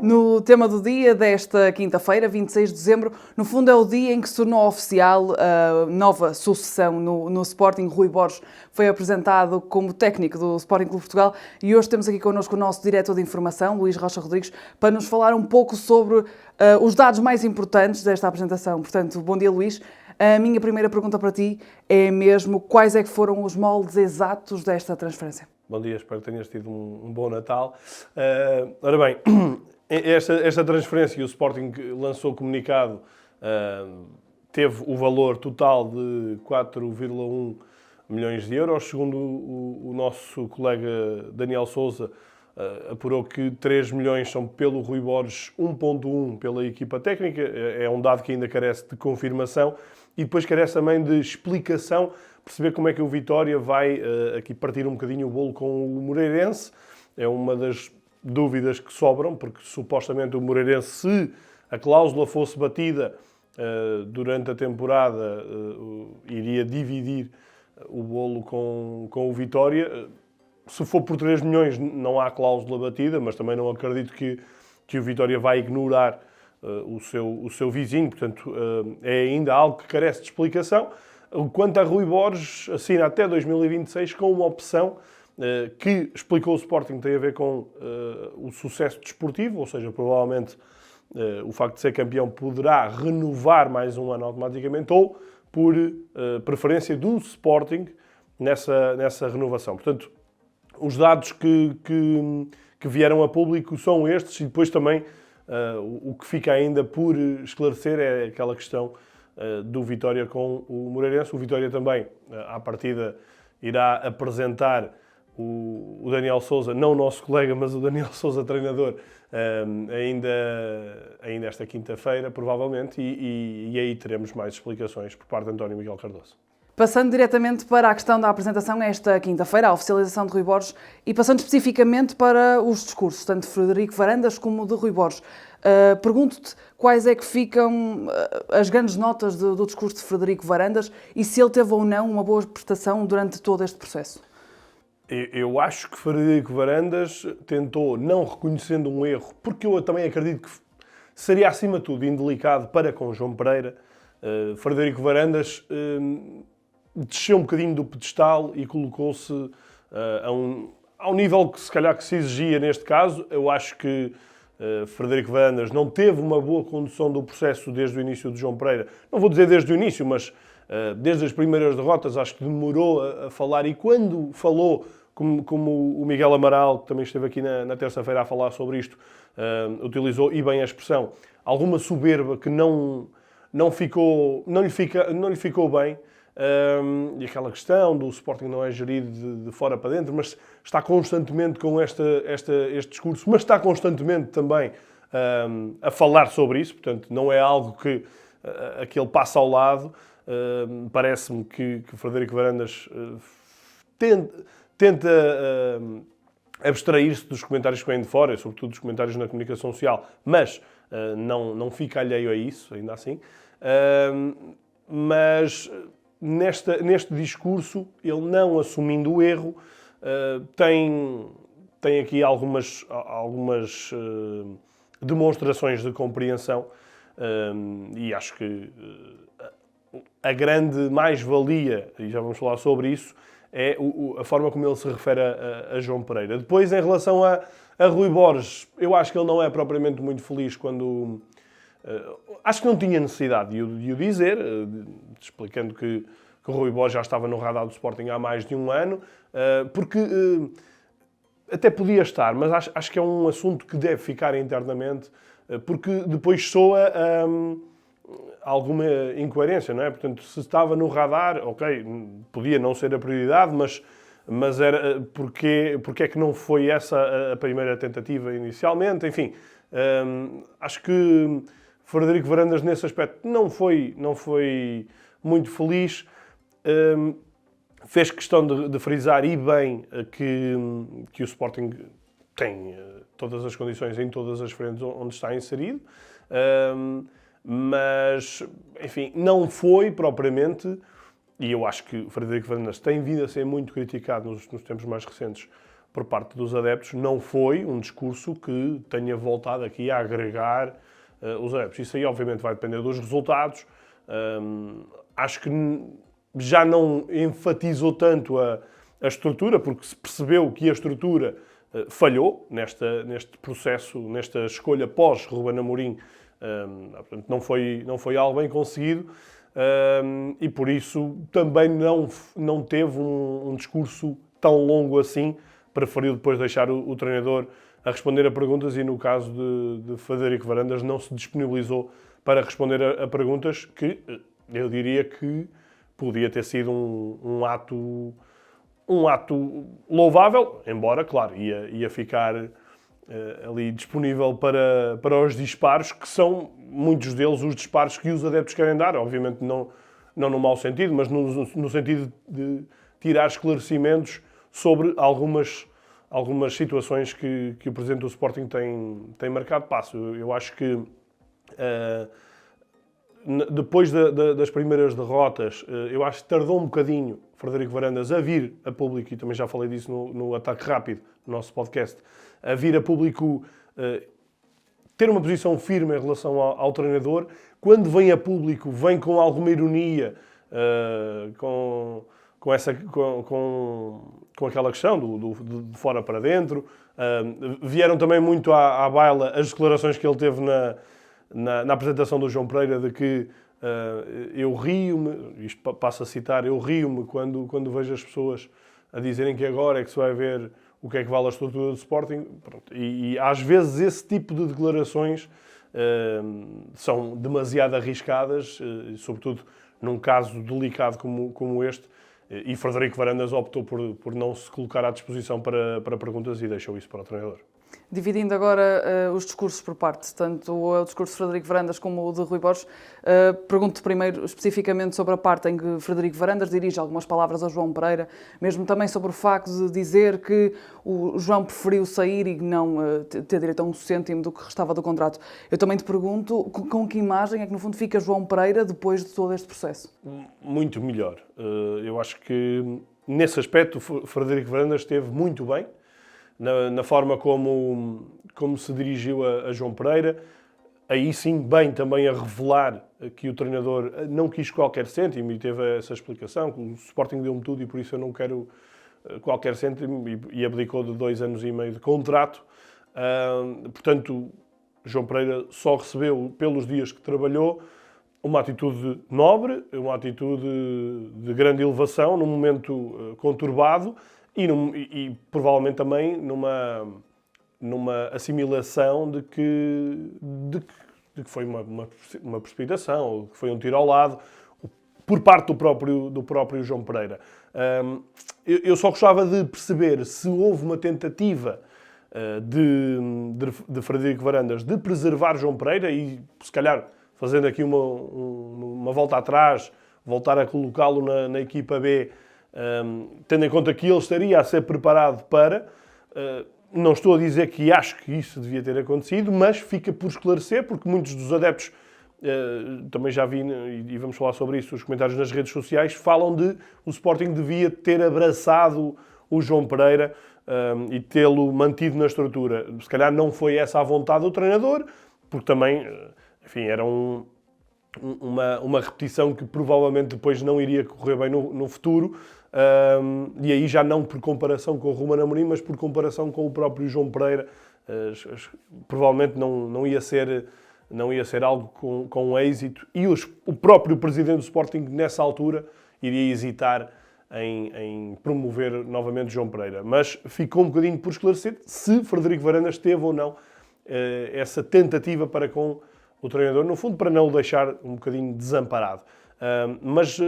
No tema do dia desta quinta-feira, 26 de dezembro, no fundo é o dia em que se tornou oficial a nova sucessão no Sporting. Rui Borges foi apresentado como técnico do Sporting Clube de Portugal e hoje temos aqui connosco o nosso diretor de informação, Luís Rocha Rodrigues, para nos falar um pouco sobre os dados mais importantes desta apresentação. Portanto, bom dia, Luís. A minha primeira pergunta para ti é mesmo quais é que foram os moldes exatos desta transferência? Bom dia, espero que tenhas tido um bom Natal. Ora bem, esta transferência, o Sporting lançou o comunicado, teve o valor total de 4,1 milhões de euros. Segundo o nosso colega Daniel Sousa, apurou que 3 milhões são pelo Rui Borges, 1,1 pela equipa técnica. É um dado que ainda carece de confirmação e depois carece também de explicação, perceber como é que o Vitória vai aqui partir um bocadinho o bolo com o Moreirense. É uma das dúvidas que sobram, porque supostamente o Moreirense, se a cláusula fosse batida durante a temporada, iria dividir o bolo com o Vitória. Se for por 3 milhões não há cláusula batida, mas também não acredito que o Vitória vai ignorar o seu vizinho, portanto é ainda algo que carece de explicação. Quanto a Rui Borges, assina até 2026 com uma opção que, explicou o Sporting, tem a ver com o sucesso desportivo, ou seja, provavelmente o facto de ser campeão poderá renovar mais um ano automaticamente, ou por preferência do Sporting nessa renovação. Portanto, os dados que vieram a público são estes e depois também o que fica ainda por esclarecer é aquela questão do Vitória com o Moreirense. O Vitória também, à partida, irá apresentar o Daniel Sousa, não o nosso colega, mas o Daniel Sousa, treinador, ainda esta quinta-feira, provavelmente, e aí teremos mais explicações por parte de António Miguel Cardoso. Passando diretamente para a questão da apresentação esta quinta-feira, a oficialização de Rui Borges, e passando especificamente para os discursos, tanto de Frederico Varandas como de Rui Borges. Pergunto-te quais é que ficam as grandes notas do discurso de Frederico Varandas e se ele teve ou não uma boa prestação durante todo este processo. Eu acho que Frederico Varandas tentou, não reconhecendo um erro, porque eu também acredito que seria, acima de tudo, indelicado para com João Pereira. Frederico Varandas desceu um bocadinho do pedestal e colocou-se ao nível que se calhar que se exigia neste caso. Eu acho que Frederico Varandas não teve uma boa condução do processo desde o início de João Pereira. Não vou dizer desde o início, mas desde as primeiras derrotas acho que demorou a falar, e quando falou, como o Miguel Amaral, que também esteve aqui na terça-feira a falar sobre isto, utilizou, e bem a expressão, alguma soberba que não lhe ficou bem. E aquela questão do Sporting não é gerido de fora para dentro, mas está constantemente com este discurso, mas está constantemente também a falar sobre isso, portanto não é algo que ele passa ao lado. Parece-me que Frederico Varandas tenta abstrair-se dos comentários que vêm de fora, sobretudo dos comentários na comunicação social, mas não fica alheio a isso, ainda assim. Mas neste discurso, ele não assumindo o erro, tem aqui algumas demonstrações de compreensão, e acho que a grande mais-valia, e já vamos falar sobre isso, é a forma como ele se refere a João Pereira. Depois, em relação a Rui Borges, eu acho que ele não é propriamente muito feliz quando... acho que não tinha necessidade de o dizer, explicando que o Rui Borges já estava no radar do Sporting há mais de um ano, porque até podia estar, mas acho que é um assunto que deve ficar internamente, porque depois soa alguma incoerência, não é? Portanto, se estava no radar, ok, podia não ser a prioridade, mas era porque é que não foi essa a primeira tentativa inicialmente, enfim. Acho que Frederico Varandas, nesse aspecto, não foi muito feliz. Fez questão de frisar, e bem, que o Sporting tem todas as condições em todas as frentes onde está inserido. Mas, enfim, não foi propriamente, e eu acho que o Frederico Varandas tem vindo a ser muito criticado nos tempos mais recentes por parte dos adeptos, não foi um discurso que tenha voltado aqui a agregar os adeptos. Isso aí, obviamente, vai depender dos resultados. Acho que já não enfatizou tanto a estrutura, porque se percebeu que a estrutura falhou neste processo, nesta escolha pós-Ruben Amorim. Portanto, não foi algo bem conseguido. E por isso também não teve um discurso tão longo assim. Preferiu depois deixar o treinador a responder a perguntas e, no caso de Frederico Varandas, não se disponibilizou para responder a perguntas que eu diria que podia ter sido um ato louvável, embora, claro, ia ficar ali disponível para os disparos, que são, muitos deles, os disparos que os adeptos querem dar. Obviamente não no mau sentido, mas no sentido de tirar esclarecimentos sobre algumas situações que o Presidente do Sporting tem marcado passo. Eu acho que depois das primeiras derrotas, eu acho que tardou um bocadinho Frederico Varandas a vir a público, e também já falei disso no Ataque Rápido, no nosso podcast, a vir a público ter uma posição firme em relação ao treinador. Quando vem a público, vem com alguma ironia, com aquela questão de fora para dentro. Vieram também muito à baila as declarações que ele teve na apresentação do João Pereira, de que eu rio-me, isto passo a citar, eu rio-me quando vejo as pessoas a dizerem que agora é que se vai ver o que é que vale a estrutura do Sporting. Pronto. E às vezes esse tipo de declarações são demasiado arriscadas, sobretudo num caso delicado como este, e Frederico Varandas optou por não se colocar à disposição para perguntas e deixou isso para o treinador. Dividindo agora os discursos por parte, tanto o discurso de Frederico Varandas como o de Rui Borges, pergunto primeiro especificamente sobre a parte em que Frederico Varandas dirige algumas palavras ao João Pereira, mesmo também sobre o facto de dizer que o João preferiu sair e não ter direito a um cêntimo do que restava do contrato. Eu também te pergunto com que imagem é que no fundo fica João Pereira depois de todo este processo? Muito melhor. Eu acho que nesse aspecto Frederico Varandas esteve muito bem. Na forma como se dirigiu a João Pereira, aí sim bem também a revelar que o treinador não quis qualquer cêntimo e teve essa explicação, que o Sporting deu-me tudo e por isso eu não quero qualquer cêntimo, e abdicou de 2 anos e meio de contrato. Portanto, João Pereira só recebeu, pelos dias que trabalhou, uma atitude nobre, uma atitude de grande elevação num momento conturbado, e provavelmente também numa assimilação de que foi uma precipitação, ou que foi um tiro ao lado, por parte do próprio João Pereira. Eu só gostava de perceber se houve uma tentativa de Frederico Varandas de preservar João Pereira e, se calhar, fazendo aqui uma volta atrás, voltar a colocá-lo na equipa B, tendo em conta que ele estaria a ser preparado para... Não estou a dizer que acho que isso devia ter acontecido, mas fica por esclarecer, porque muitos dos adeptos, também já vi, e vamos falar sobre isso, os comentários nas redes sociais, falam de o Sporting devia ter abraçado o João Pereira e tê-lo mantido na estrutura. Se calhar não foi essa a vontade do treinador, porque também, enfim, era uma repetição que provavelmente depois não iria correr bem no futuro. E aí já não por comparação com o Ruben Amorim, mas por comparação com o próprio João Pereira. Provavelmente não ia ser algo com êxito, e o próprio presidente do Sporting nessa altura iria hesitar em promover novamente João Pereira. Mas ficou um bocadinho por esclarecer se Frederico Varandas teve ou não essa tentativa para com o treinador, no fundo para não o deixar um bocadinho desamparado. Mas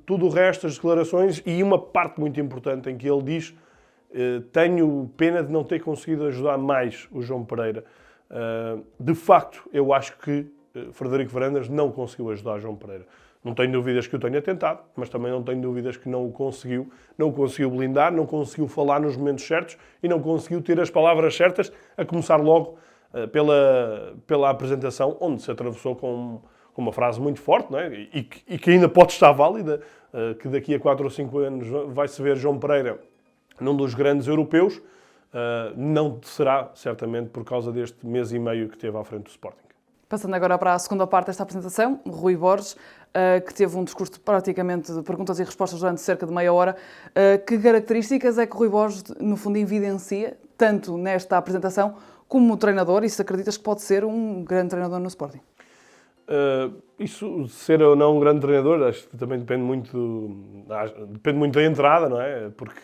tudo o resto, as declarações, e uma parte muito importante em que ele diz: tenho pena de não ter conseguido ajudar mais o João Pereira. De facto, eu acho que Frederico Varandas não conseguiu ajudar João Pereira. Não tenho dúvidas que o tenha tentado, mas também não tenho dúvidas que não o conseguiu blindar, não conseguiu falar nos momentos certos e não conseguiu ter as palavras certas, a começar logo pela apresentação, onde se atravessou com uma frase muito forte, não é? e que ainda pode estar válida, que daqui a 4 ou 5 anos vai-se ver João Pereira num dos grandes europeus, não será, certamente, por causa deste mês e meio que teve à frente do Sporting. Passando agora para a segunda parte desta apresentação, Rui Borges, que teve um discurso praticamente de perguntas e respostas durante cerca de meia hora. Que características é que Rui Borges, no fundo, evidencia, tanto nesta apresentação como treinador, e se acreditas que pode ser um grande treinador no Sporting? Isso, ser ou não um grande treinador, acho que também depende muito da entrada, não é? Porque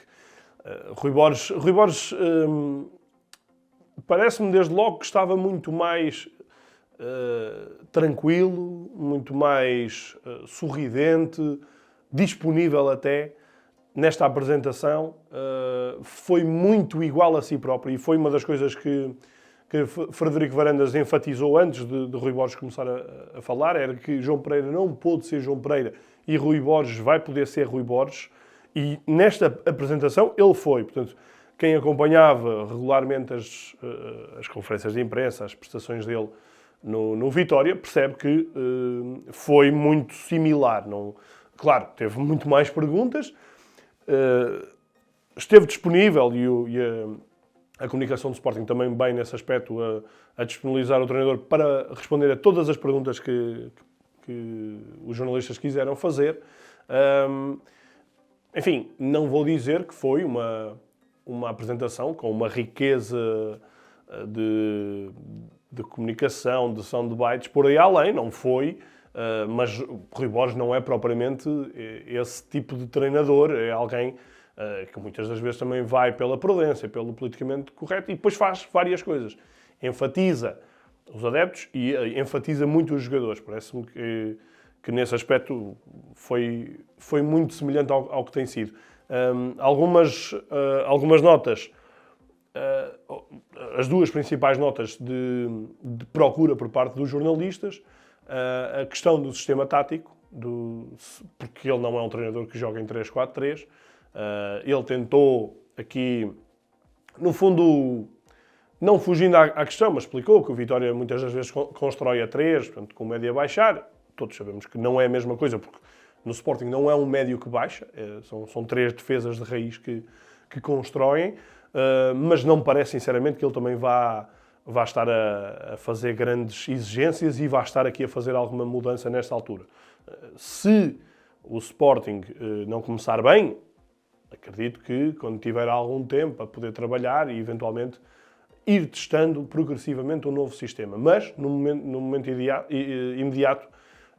Rui Borges parece-me desde logo que estava muito mais tranquilo, muito mais sorridente, disponível até nesta apresentação. Foi muito igual a si próprio e foi uma das coisas que Frederico Varandas enfatizou antes de Rui Borges começar a falar, era que João Pereira não pôde ser João Pereira e Rui Borges vai poder ser Rui Borges, e nesta apresentação ele foi. Portanto, quem acompanhava regularmente as conferências de imprensa, as prestações dele no Vitória, percebe que foi muito similar. Não, claro, teve muito mais perguntas, esteve disponível e a comunicação do Sporting também bem nesse aspecto a disponibilizar o treinador para responder a todas as perguntas que os jornalistas quiseram fazer. Enfim, não vou dizer que foi uma apresentação com uma riqueza de comunicação, de soundbites, por aí além, não foi, mas Rui Borges não é propriamente esse tipo de treinador, é alguém que muitas das vezes também vai pela prudência, pelo politicamente correto, e depois faz várias coisas. Enfatiza os adeptos e enfatiza muito os jogadores. Parece-me que nesse aspecto foi muito semelhante ao que tem sido. Algumas notas, as duas principais notas de procura por parte dos jornalistas, a questão do sistema tático, porque ele não é um treinador que joga em 3-4-3. Ele tentou aqui, no fundo, não fugindo à questão, mas explicou que o Vitória muitas das vezes constrói a 3, portanto, com o médio a baixar. Todos sabemos que não é a mesma coisa, porque no Sporting não é um médio que baixa, são 3 defesas de raiz que constroem, mas não me parece, sinceramente, que ele também vá estar a fazer grandes exigências e vá estar aqui a fazer alguma mudança nesta altura. Se o Sporting não começar bem, acredito que, quando tiver algum tempo a poder trabalhar e, eventualmente, ir testando progressivamente um novo sistema. Mas, no momento imediato,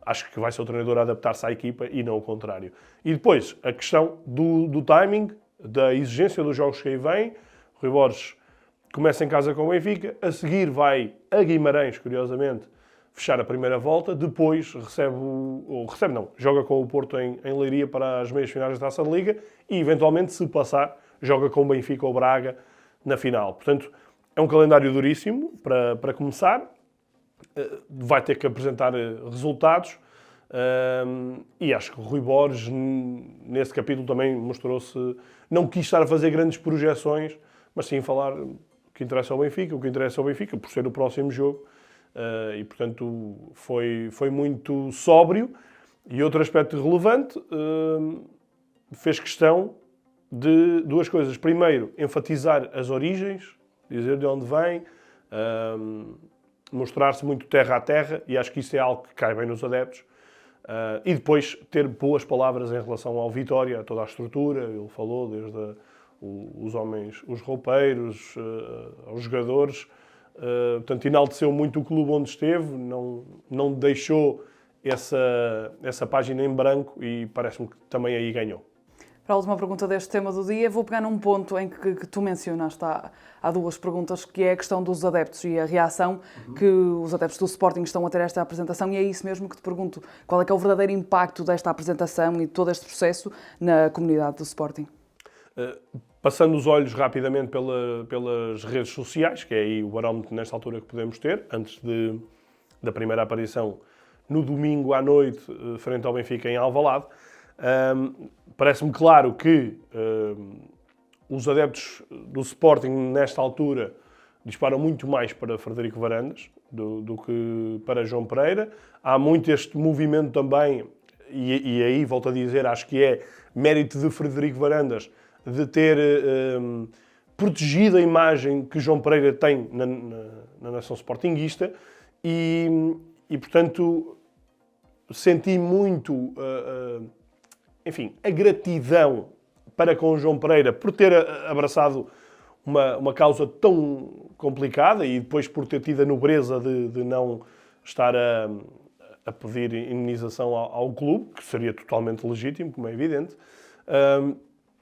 acho que vai ser o treinador a adaptar-se à equipa e não o contrário. E depois, a questão do timing, da exigência dos jogos que aí vêm. Rui Borges começa em casa com o Benfica, a seguir vai a Guimarães, curiosamente, fechar a primeira volta, depois joga com o Porto em Leiria para as meias finais da Taça da Liga e, eventualmente, se passar, joga com o Benfica ou Braga na final. Portanto, é um calendário duríssimo para começar, vai ter que apresentar resultados e acho que o Rui Borges, nesse capítulo, também mostrou-se, não quis estar a fazer grandes projeções, mas sim falar o que interessa ao Benfica, por ser o próximo jogo. E, portanto, foi muito sóbrio. E outro aspecto relevante, fez questão de duas coisas. Primeiro, enfatizar as origens, dizer de onde vem, mostrar-se muito terra a terra, e acho que isso é algo que cai bem nos adeptos. E depois, ter boas palavras em relação ao Vitória, a toda a estrutura. Ele falou desde os homens, os roupeiros, aos jogadores. Portanto, enalteceu muito o clube onde esteve, não deixou essa página em branco e parece-me que também aí ganhou. Para a última pergunta deste tema do dia, vou pegar num ponto em que tu mencionaste há duas perguntas, que é a questão dos adeptos e a reação que os adeptos do Sporting estão a ter a esta apresentação, e é isso mesmo que te pergunto, qual é que é o verdadeiro impacto desta apresentação e todo este processo na comunidade do Sporting? Passando os olhos rapidamente pelas redes sociais, que é aí o barómetro nesta altura que podemos ter, antes da primeira aparição no domingo à noite, frente ao Benfica em Alvalade, parece-me claro que os adeptos do Sporting nesta altura disparam muito mais para Frederico Varandas do que para João Pereira. Há muito este movimento também, e aí volto a dizer, acho que é mérito de Frederico Varandas, de ter protegida a imagem que João Pereira tem na nação sportinguista e, portanto, senti muito, enfim, a gratidão para com o João Pereira por ter abraçado uma causa tão complicada e depois por ter tido a nobreza de não estar a pedir indenização ao clube, que seria totalmente legítimo, como é evidente.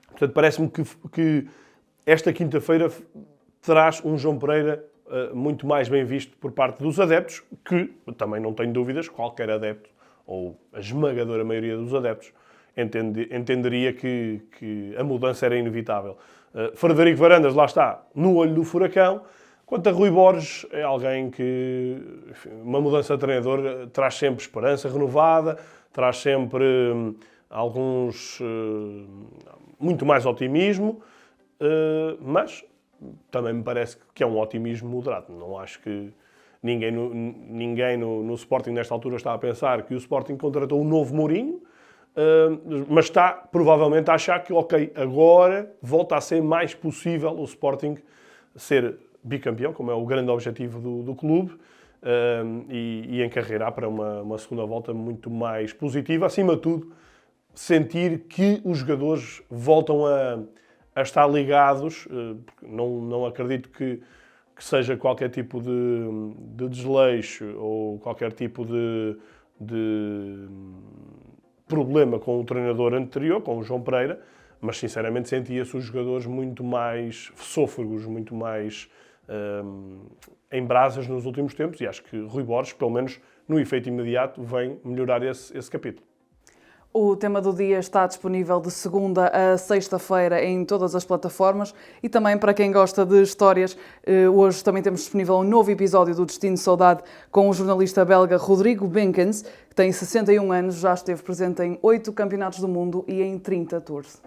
Portanto, parece-me que esta quinta-feira traz um João Pereira muito mais bem visto por parte dos adeptos, que também não tenho dúvidas, qualquer adepto, ou a esmagadora maioria dos adeptos, entenderia que a mudança era inevitável. Frederico Varandas, lá está, no olho do furacão. Quanto a Rui Borges, é alguém que, enfim, uma mudança de treinador traz sempre esperança renovada, traz sempre muito mais otimismo, mas também me parece que é um otimismo moderado. Não acho que ninguém no Sporting nesta altura está a pensar que o Sporting contratou um novo Mourinho, mas está provavelmente a achar que, ok, agora volta a ser mais possível o Sporting ser bicampeão, como é o grande objetivo do clube, e encarreirar para uma segunda volta muito mais positiva. Acima de tudo, sentir que os jogadores voltam a estar ligados. Não acredito que seja qualquer tipo de desleixo ou qualquer tipo de problema com o treinador anterior, com o João Pereira, mas sinceramente sentia-se os jogadores muito mais sôfregos, muito mais em brasas nos últimos tempos, e acho que Rui Borges, pelo menos no efeito imediato, vem melhorar esse capítulo. O tema do dia está disponível de segunda a sexta-feira em todas as plataformas e também para quem gosta de histórias, hoje também temos disponível um novo episódio do Destino Saudade com o jornalista belga Rodrigo Benkens, que tem 61 anos, já esteve presente em 8 campeonatos do mundo e em 30 tours.